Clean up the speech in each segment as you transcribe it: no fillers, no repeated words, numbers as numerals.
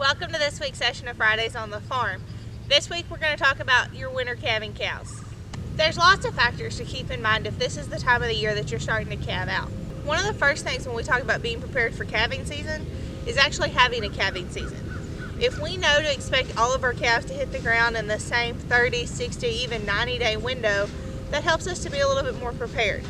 Welcome to this week's session of Fridays on the Farm. This week we're going to talk about your winter calving cows. There's lots of factors to keep in mind if this is the time of the year that you're starting to calve out. One of the first things when we talk about being prepared for calving season is actually having a calving season. If we know to expect all of our calves to hit the ground in the same 30, 60, even 90-day window, that helps us to be a little bit more prepared.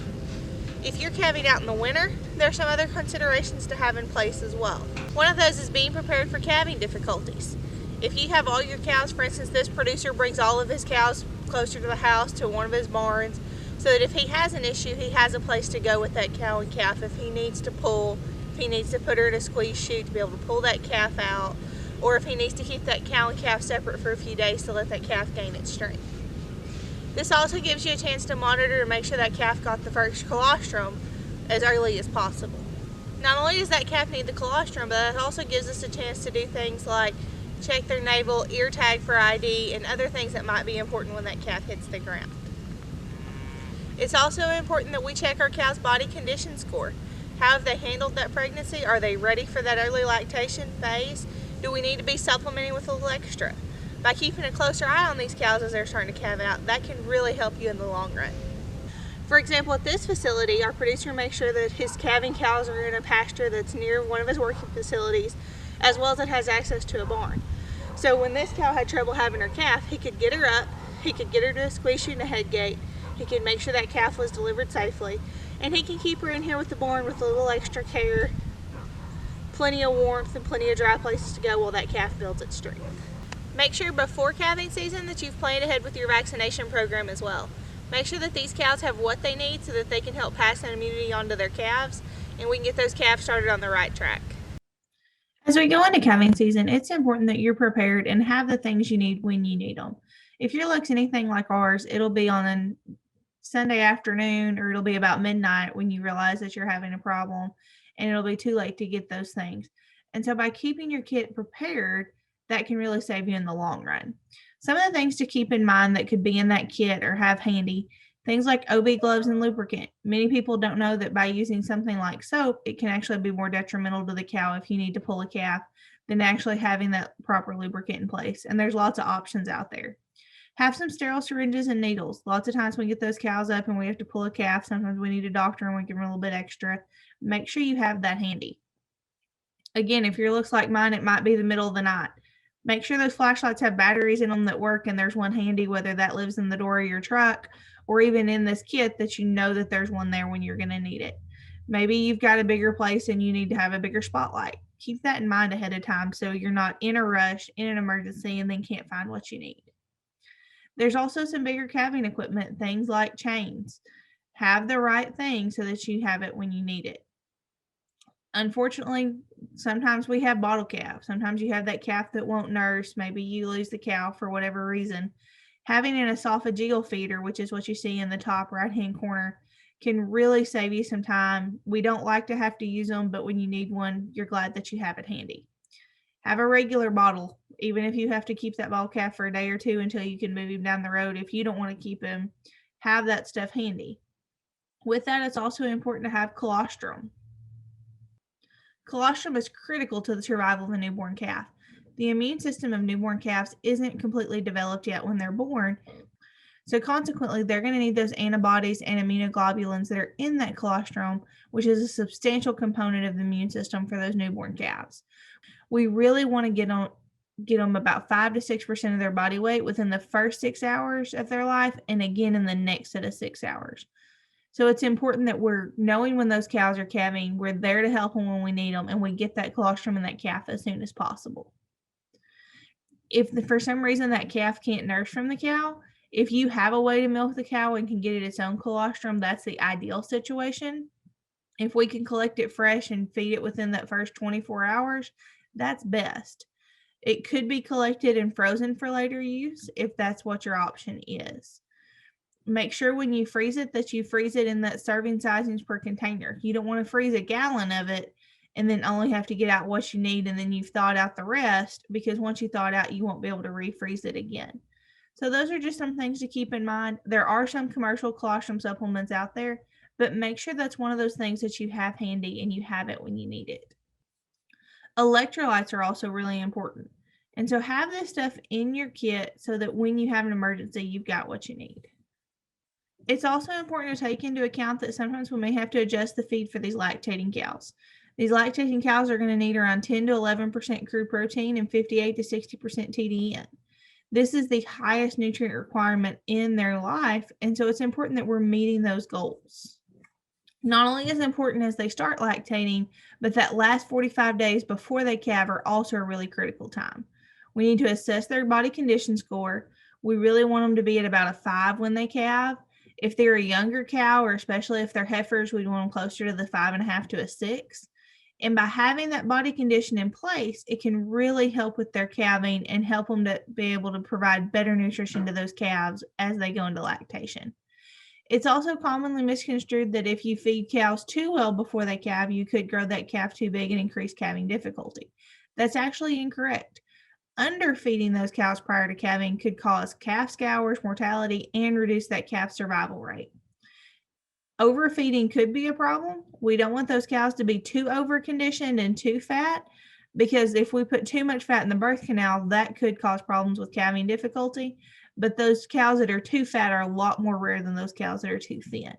If you're calving out in the winter, there are some other considerations to have in place as well. One of those is being prepared for calving difficulties. If you have all your cows, for instance, this producer brings all of his cows closer to the house to one of his barns, so that if he has an issue, he has a place to go with that cow and calf. If he needs to pull, if he needs to put her in a squeeze chute to be able to pull that calf out, or if he needs to keep that cow and calf separate for a few days to let that calf gain its strength. This also gives you a chance to monitor and make sure that calf got the first colostrum as early as possible. Not only does that calf need the colostrum, but it also gives us a chance to do things like check their navel, ear tag for ID, and other things that might be important when that calf hits the ground. It's also important that we check our cow's body condition score. How have they handled that pregnancy? Are they ready for that early lactation phase? Do we need to be supplementing with a little extra? By keeping a closer eye on these cows as they're starting to calve out, that can really help you in the long run. For example, at this facility, our producer makes sure that his calving cows are in a pasture that's near one of his working facilities, as well as it has access to a barn. So when this cow had trouble having her calf, he could get her up, he could get her to a squeeze chute and a head gate, he could make sure that calf was delivered safely, and he can keep her in here with the barn with a little extra care, plenty of warmth and plenty of dry places to go while that calf builds its strength. Make sure before calving season that you've planned ahead with your vaccination program as well. Make sure that these cows have what they need so that they can help pass that immunity on to their calves, and we can get those calves started on the right track. As we go into calving season, it's important that you're prepared and have the things you need when you need them. If your luck's anything like ours, it'll be on a Sunday afternoon or it'll be about midnight when you realize that you're having a problem and it'll be too late to get those things. And so by keeping your kit prepared, that can really save you in the long run. Some of the things to keep in mind that could be in that kit or have handy, things like OB gloves and lubricant. Many people don't know that by using something like soap, it can actually be more detrimental to the cow if you need to pull a calf than actually having that proper lubricant in place. And there's lots of options out there. Have some sterile syringes and needles. Lots of times we get those cows up and we have to pull a calf. Sometimes we need a doctor and we give them a little bit extra. Make sure you have that handy. Again, if your looks like mine, it might be the middle of the night. Make sure those flashlights have batteries in them that work and there's one handy, whether that lives in the door of your truck or even in this kit that you know that there's one there when you're going to need it. Maybe you've got a bigger place and you need to have a bigger spotlight. Keep that in mind ahead of time so you're not in a rush, in an emergency, and then can't find what you need. There's also some bigger calving equipment, things like chains. Have the right thing so that you have it when you need it. Unfortunately, sometimes we have bottle calves. Sometimes you have that calf that won't nurse. Maybe you lose the cow for whatever reason. Having an esophageal feeder, which is what you see in the top right-hand corner, can really save you some time. We don't like to have to use them, but when you need one, you're glad that you have it handy. Have a regular bottle, even if you have to keep that bottle calf for a day or two until you can move him down the road. If you don't want to keep him, have that stuff handy. With that, it's also important to have colostrum. Colostrum is critical to the survival of a newborn calf. The immune system of newborn calves isn't completely developed yet when they're born, so consequently, they're going to need those antibodies and immunoglobulins that are in that colostrum, which is a substantial component of the immune system for those newborn calves. We really want to get them about 5 to 6% of their body weight within the first 6 hours of their life, and again in the next set of 6 hours. So it's important that we're knowing when those cows are calving, we're there to help them when we need them, and we get that colostrum in that calf as soon as possible. If for some reason that calf can't nurse from the cow, if you have a way to milk the cow and can get it its own colostrum, that's the ideal situation. If we can collect it fresh and feed it within that first 24 hours, that's best. It could be collected and frozen for later use if that's what your option is. Make sure when you freeze it that you freeze it in that serving sizings per container. You don't want to freeze a gallon of it and then only have to get out what you need and then you've thawed out the rest, because once you thaw it out, you won't be able to refreeze it again. So those are just some things to keep in mind. There are some commercial colostrum supplements out there, but make sure that's one of those things that you have handy and you have it when you need it. Electrolytes are also really important. And so have this stuff in your kit so that when you have an emergency, you've got what you need. It's also important to take into account that sometimes we may have to adjust the feed for these lactating cows. These lactating cows are going to need around 10 to 11% crude protein and 58 to 60% TDN. This is the highest nutrient requirement in their life, and so it's important that we're meeting those goals. Not only as important as they start lactating, but that last 45 days before they calve are also a really critical time. We need to assess their body condition score. We really want them to be at about a 5 when they calve. If they're a younger cow, or especially if they're heifers, we want them closer to the 5.5 to a 6. And by having that body condition in place, it can really help with their calving and help them to be able to provide better nutrition to those calves as they go into lactation. It's also commonly misconstrued that if you feed cows too well before they calve, you could grow that calf too big and increase calving difficulty. That's actually incorrect. Underfeeding those cows prior to calving could cause calf scours, mortality, and reduce that calf survival rate. Overfeeding could be a problem. We don't want those cows to be too overconditioned and too fat, because if we put too much fat in the birth canal, that could cause problems with calving difficulty. But those cows that are too fat are a lot more rare than those cows that are too thin.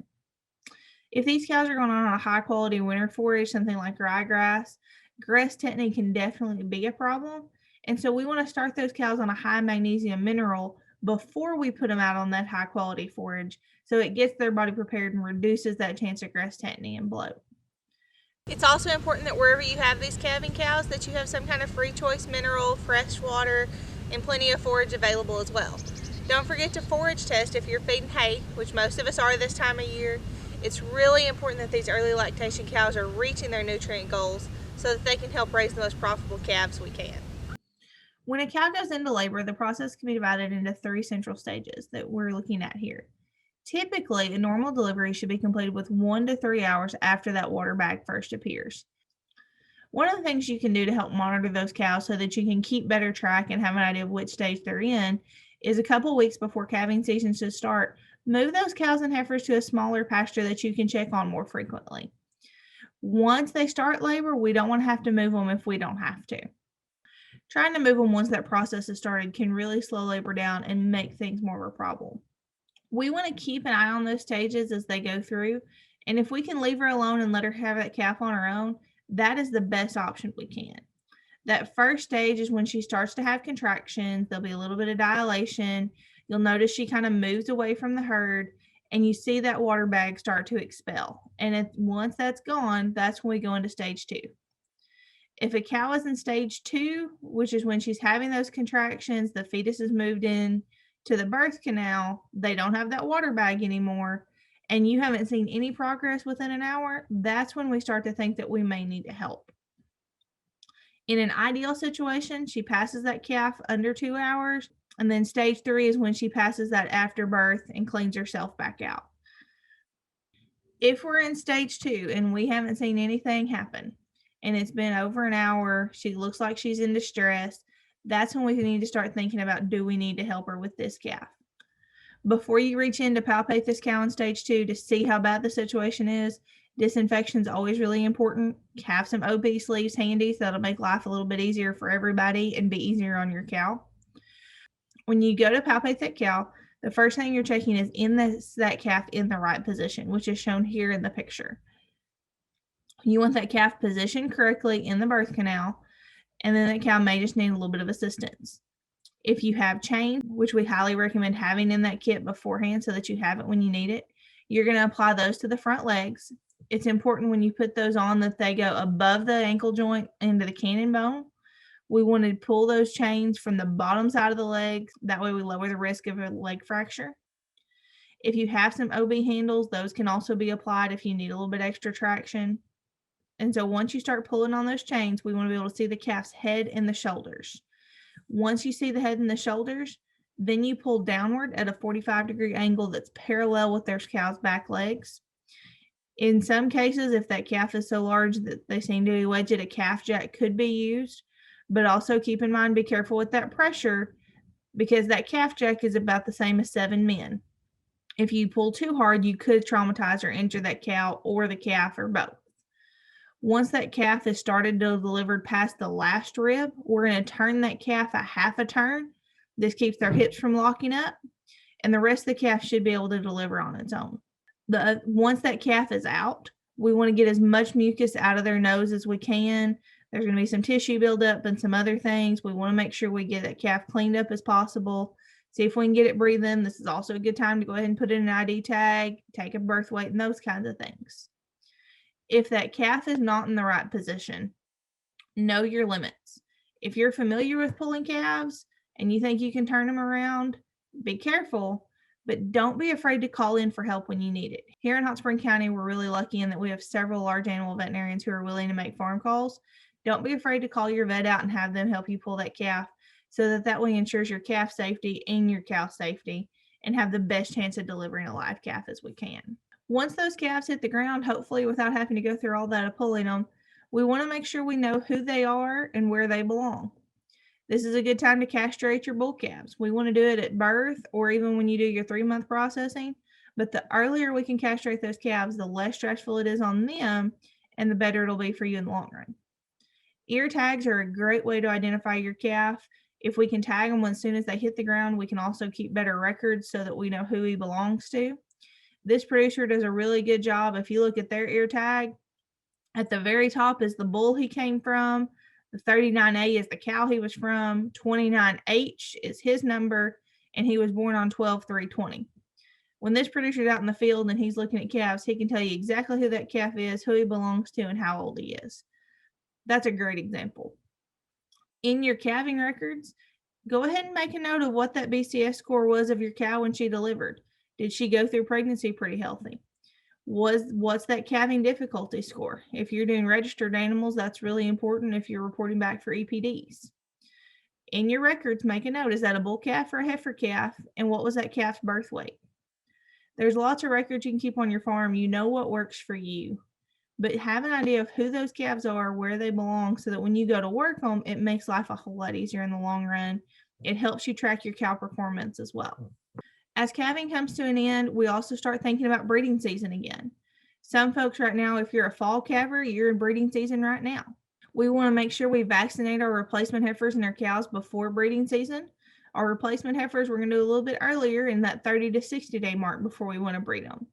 If these cows are going on a high quality winter forage, something like ryegrass, grass tetany can definitely be a problem. And so we want to start those cows on a high magnesium mineral before we put them out on that high quality forage, so it gets their body prepared and reduces that chance of grass tetany and bloat. It's also important that wherever you have these calving cows, that you have some kind of free choice mineral, fresh water, and plenty of forage available as well. Don't forget to forage test if you're feeding hay, which most of us are this time of year. It's really important that these early lactation cows are reaching their nutrient goals so that they can help raise the most profitable calves we can. When a cow goes into labor, the process can be divided into 3 central stages that we're looking at here. Typically, a normal delivery should be completed with 1 to 3 hours after that water bag first appears. One of the things you can do to help monitor those cows so that you can keep better track and have an idea of which stage they're in is a couple weeks before calving season should start, move those cows and heifers to a smaller pasture that you can check on more frequently. Once they start labor, we don't want to have to move them if we don't have to. Trying to move them once that process has started can really slow labor down and make things more of a problem. We want to keep an eye on those stages as they go through, and if we can leave her alone and let her have that calf on her own, that is the best option we can. That first stage is when she starts to have contractions. There'll be a little bit of dilation. You'll notice she kind of moves away from the herd, and you see that water bag start to expel. And once that's gone, that's when we go into stage 2. If a cow is in stage 2, which is when she's having those contractions, the fetus is moved in to the birth canal, they don't have that water bag anymore, and you haven't seen any progress within an hour, that's when we start to think that we may need to help. In an ideal situation, she passes that calf under 2 hours, and then stage 3 is when she passes that after birth and cleans herself back out. If we're in stage 2 and we haven't seen anything happen, and it's been over an hour, she looks like she's in distress, that's when we need to start thinking about, do we need to help her with this calf? Before you reach in to palpate this cow in stage 2 to see how bad the situation is, disinfection is always really important. Have some OB sleeves handy, so that'll make life a little bit easier for everybody and be easier on your cow. When you go to palpate that cow, the first thing you're checking is that calf in the right position, which is shown here in the picture. You want that calf positioned correctly in the birth canal, and then that cow may just need a little bit of assistance. If you have chains, which we highly recommend having in that kit beforehand so that you have it when you need it, you're going to apply those to the front legs. It's important when you put those on that they go above the ankle joint into the cannon bone. We want to pull those chains from the bottom side of the legs. That way we lower the risk of a leg fracture. If you have some OB handles, those can also be applied if you need a little bit extra traction. And so once you start pulling on those chains, we want to be able to see the calf's head and the shoulders. Once you see the head and the shoulders, then you pull downward at a 45-degree angle that's parallel with their cow's back legs. In some cases, if that calf is so large that they seem to be wedged, a calf jack could be used. But also keep in mind, be careful with that pressure, because that calf jack is about the same as 7 men. If you pull too hard, you could traumatize or injure that cow or the calf or both. Once that calf is started to deliver past the last rib, we're going to turn that calf a half a turn. This keeps their hips from locking up, and the rest of the calf should be able to deliver on its own. Once that calf is out, we want to get as much mucus out of their nose as we can. There's going to be some tissue buildup and some other things. We want to make sure we get that calf cleaned up as possible. See if we can get it breathing. This is also a good time to go ahead and put in an ID tag, take a birth weight, and those kinds of things. If that calf is not in the right position, know your limits. If you're familiar with pulling calves and you think you can turn them around, be careful, but don't be afraid to call in for help when you need it. Here in Hot Spring County, we're really lucky in that we have several large animal veterinarians who are willing to make farm calls. Don't be afraid to call your vet out and have them help you pull that calf, so that way ensures your calf safety and your cow safety, and have the best chance of delivering a live calf as we can. Once those calves hit the ground, hopefully without having to go through all that of pulling them, we want to make sure we know who they are and where they belong. This is a good time to castrate your bull calves. We want to do it at birth or even when you do your 3-month processing. But the earlier we can castrate those calves, the less stressful it is on them and the better it'll be for you in the long run. Ear tags are a great way to identify your calf. If we can tag them as soon as they hit the ground, we can also keep better records so that we know who he belongs to. This producer does a really good job. If you look at their ear tag, at the very top is the bull he came from. The 39A is the cow he was from. 29H is his number, and he was born on 12/3/20. When this producer's out in the field and he's looking at calves, he can tell you exactly who that calf is, who he belongs to, and how old he is. That's a great example. In your calving records, go ahead and make a note of what that BCS score was of your cow when she delivered. Did she go through pregnancy pretty healthy? What's that calving difficulty score? If you're doing registered animals, that's really important if you're reporting back for EPDs. In your records, make a note, is that a bull calf or a heifer calf? And what was that calf's birth weight? There's lots of records you can keep on your farm. You know what works for you. But have an idea of who those calves are, where they belong, so that when you go to work them, it makes life a whole lot easier in the long run. It helps you track your cow performance as well. As calving comes to an end, we also start thinking about breeding season again. Some folks right now, if you're a fall calver, you're in breeding season right now. We want to make sure we vaccinate our replacement heifers and our cows before breeding season. Our replacement heifers, we're going to do a little bit earlier in that 30 to 60 day mark before we want to breed them.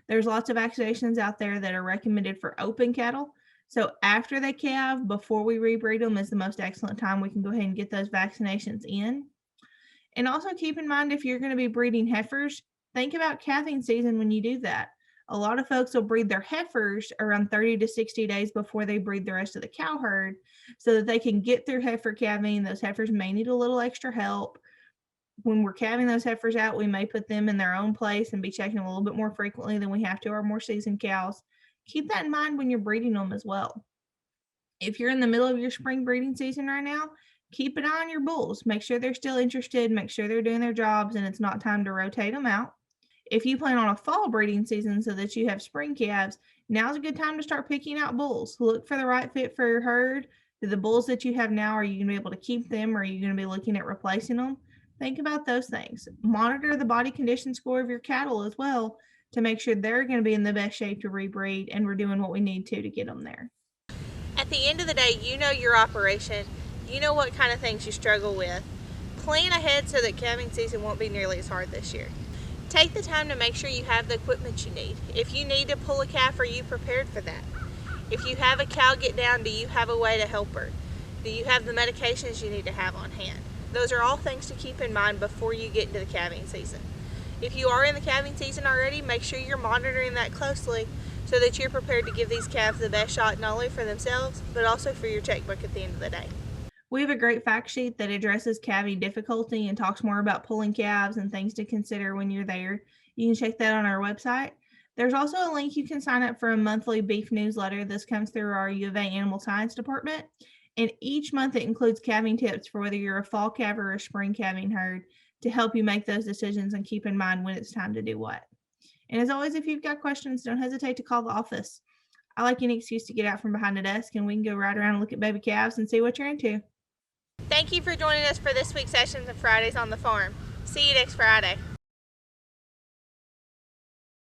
There's lots of vaccinations out there that are recommended for open cattle. So after they calve, before we rebreed them is the most excellent time we can go ahead and get those vaccinations in. And also keep in mind, if you're going to be breeding heifers, think about calving season when you do that. A lot of folks will breed their heifers around 30 to 60 days before they breed the rest of the cow herd so that they can get through heifer calving. Those heifers may need a little extra help. When we're calving those heifers out, we may put them in their own place and be checking them a little bit more frequently than we have to our more seasoned cows. Keep that in mind when you're breeding them as well. If you're in the middle of your spring breeding season right now, keep an eye on your bulls. Make sure they're still interested, make sure they're doing their jobs, and it's not time to rotate them out. If you plan on a fall breeding season so that you have spring calves, now's a good time to start picking out bulls. Look for the right fit for your herd. Do the bulls that you have now, are you going to be able to keep them, or are you going to be looking at replacing them? Think about those things. Monitor the body condition score of your cattle as well to make sure they're going to be in the best shape to rebreed, and we're doing what we need to get them there. At the end of the day, you know your operation. You know what kind of things you struggle with. Plan ahead so that calving season won't be nearly as hard this year. Take the time to make sure you have the equipment you need. If you need to pull a calf, are you prepared for that? If you have a cow get down, do you have a way to help her? Do you have the medications you need to have on hand? Those are all things to keep in mind before you get into the calving season. If you are in the calving season already, make sure you're monitoring that closely so that you're prepared to give these calves the best shot, not only for themselves, but also for your checkbook at the end of the day. We have a great fact sheet that addresses calving difficulty and talks more about pulling calves and things to consider when you're there. You can check that on our website. There's also a link you can sign up for a monthly beef newsletter. This comes through our U of A Animal Science Department. And each month it includes calving tips for whether you're a fall calver or a spring calving herd to help you make those decisions and keep in mind when it's time to do what. And as always, if you've got questions, don't hesitate to call the office. I like any excuse to get out from behind the desk and we can go right around and look at baby calves and see what you're into. Thank you for joining us for this week's Sessions of Fridays on the Farm. See you next Friday.